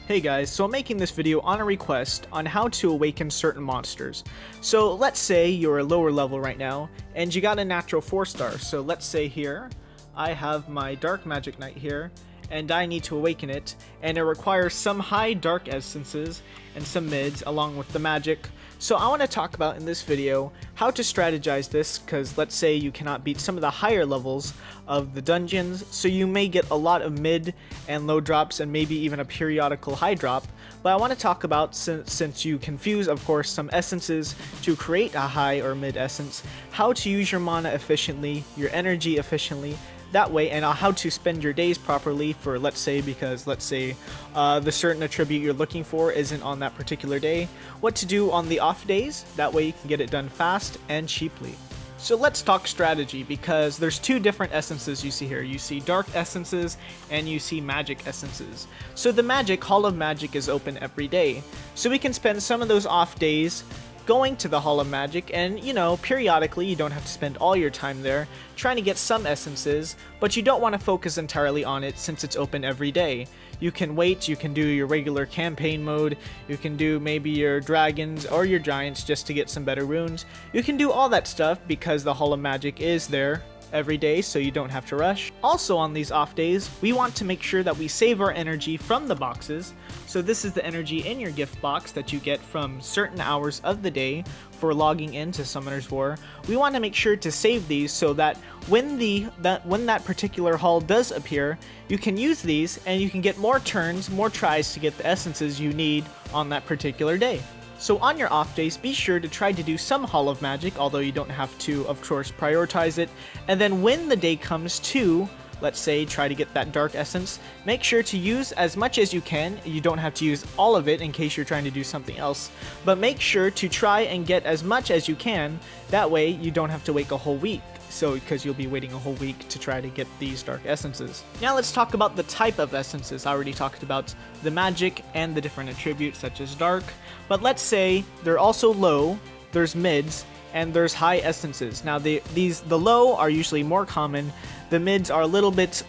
Hey guys, so I'm making this video on a request on how to awaken certain monsters. So let's say you're a lower level right now and you got a natural 4-star. So let's say here I have my dark magic knight here and I need to awaken it, and it requires some high dark essences and some mids along with the magic. So I want to talk about in this video how to strategize this, because let's say you cannot beat some of the higher levels of the dungeons, so you may get a lot of mid and low drops and maybe even a periodical high drop. But I want to talk about, since you can fuse of course some essences to create a high or mid essence, how to use your mana efficiently, your energy efficiently, that way, and how to spend your days properly for, let's say the certain attribute you're looking for isn't on that particular day, what to do on the off days, that way you can get it done fast and cheaply. So let's talk strategy, because there's two different essences you see here. You see dark essences and you see magic essences. So the magic, Hall of Magic, is open every day, so we can spend some of those off days going to the Hall of Magic, and periodically, you don't have to spend all your time there trying to get some essences, but you don't want to focus entirely on it since it's open every day. You can wait, you can do your regular campaign mode, you can do maybe your dragons or your giants just to get some better runes. You can do all that stuff because the Hall of Magic is there every day, so you don't have to rush. Also on these off days, we want to make sure that we save our energy from the boxes. So this is the energy in your gift box that you get from certain hours of the day for logging into Summoner's War. We want to make sure to save these so that when that particular hall does appear, you can use these and you can get more turns, more tries to get the essences you need on that particular day. So on your off days, be sure to try to do some Hall of Magic, although you don't have to, of course, prioritize it. And then when the day comes to, let's say, try to get that dark essence, make sure to use as much as you can. You don't have to use all of it in case you're trying to do something else, but make sure to try and get as much as you can. That way you don't have to wait a whole week. So, because you'll be waiting a whole week to try to get these dark essences. Now let's talk about the type of essences. I already talked about the magic and the different attributes such as dark, but let's say they're also low, there's mids, and there's high essences. Now the low are usually more common, the mids are a little bit,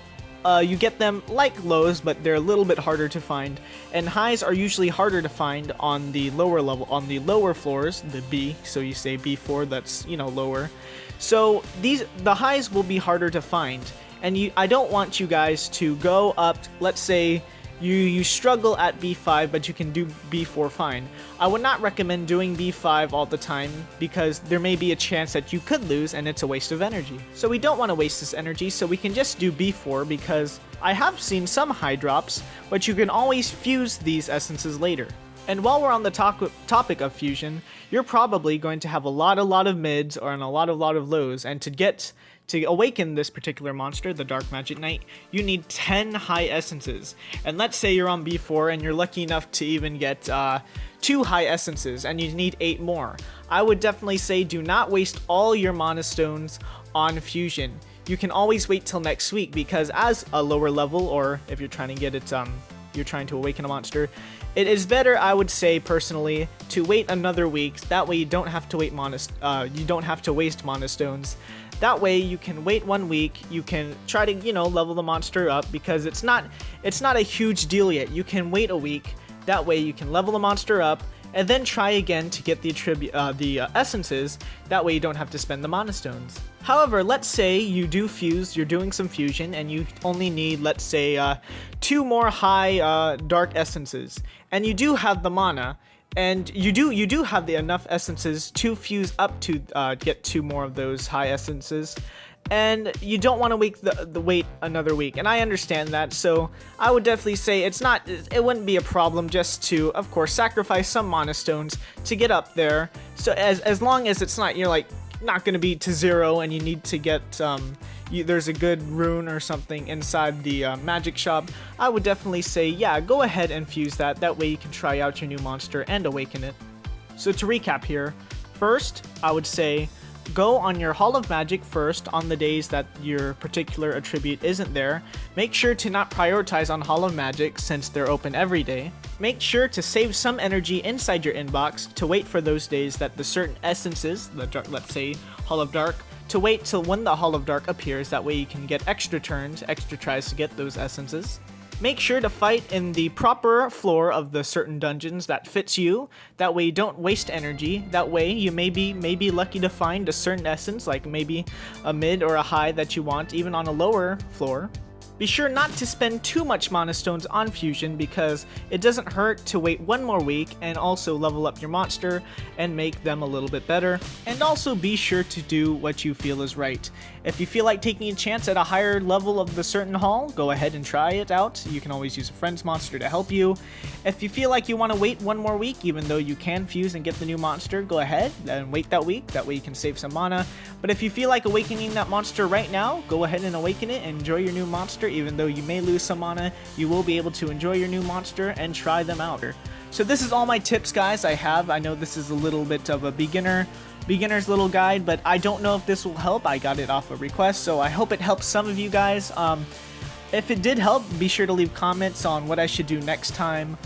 you get them like lows, but they're a little bit harder to find, and highs are usually harder to find on the lower level, on the lower floors, the B, so you say B4, that's, lower. So the highs will be harder to find, and I don't want you guys to go up, let's say you struggle at B5, but you can do B4 fine. I would not recommend doing B5 all the time, because there may be a chance that you could lose and it's a waste of energy. So we don't want to waste this energy, so we can just do B4, because I have seen some high drops, but you can always fuse these essences later. And while we're on the topic of fusion, you're probably going to have a lot of mids or a lot of lows, and to awaken this particular monster, the Dark Magic Knight, you need 10 high essences. And let's say you're on B4 and you're lucky enough to even get 2 high essences, and you need 8 more. I would definitely say do not waste all your mana stones on fusion. You can always wait till next week, because as a lower level, or if you're trying to get it, you're trying to awaken a monster, it is better, I would say personally, to wait another week. That way you don't have to wait waste mana stones. That way you can wait 1 week, you can try to, level the monster up, because it's not a huge deal yet. You can wait a week, that way you can level the monster up, and then try again to get the essences. That way you don't have to spend the mana stones. However, let's say you do fuse, you're doing some fusion, and you only need, let's say, 2 more high dark essences, and you do have the mana, and you do have the enough essences to fuse up to get 2 more of those high essences, and you don't want to wait another week. And I understand that, so I would definitely say it wouldn't be a problem just to, of course, sacrifice some mana stones to get up there. So as long as it's not, you're like not going to be to 0 and you need to get there's a good rune or something inside the magic shop, I would definitely say, yeah, go ahead and fuse that. That way you can try out your new monster and awaken it. So to recap here, first, I would say go on your Hall of Magic first on the days that your particular attribute isn't there. Make sure to not prioritize on Hall of Magic since they're open every day. Make sure to save some energy inside your inbox to wait for those days that the certain essences, let's say Hall of Dark, to wait till when the Hall of Dark appears. That way you can get extra turns, extra tries to get those essences. Make sure to fight in the proper floor of the certain dungeons that fits you. That way you don't waste energy. That way you may be lucky to find a certain essence, like maybe a mid or a high that you want, even on a lower floor. Be sure not to spend too much mana stones on fusion because it doesn't hurt to wait one more week and also level up your monster and make them a little bit better. And also be sure to do what you feel is right. If you feel like taking a chance at a higher level of the certain hall, go ahead and try it out. You can always use a friend's monster to help you. If you feel like you want to wait one more week, even though you can fuse and get the new monster, go ahead and wait that week. That way you can save some mana. But if you feel like awakening that monster right now, go ahead and awaken it and enjoy your new monster. Even though you may lose some mana, you will be able to enjoy your new monster and try them out. So this is all my tips, guys, I know this is a little bit of a beginner's little guide, but I don't know if this will help. I got it off a request, so I hope it helps some of you guys. If it did help, be sure to leave comments on what I should do next time,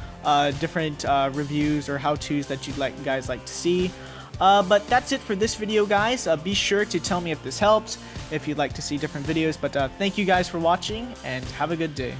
different reviews or how-tos that you'd guys like to see. But that's it for this video, guys. Be sure to tell me if this helped, if you'd like to see different videos. But thank you guys for watching, and have a good day.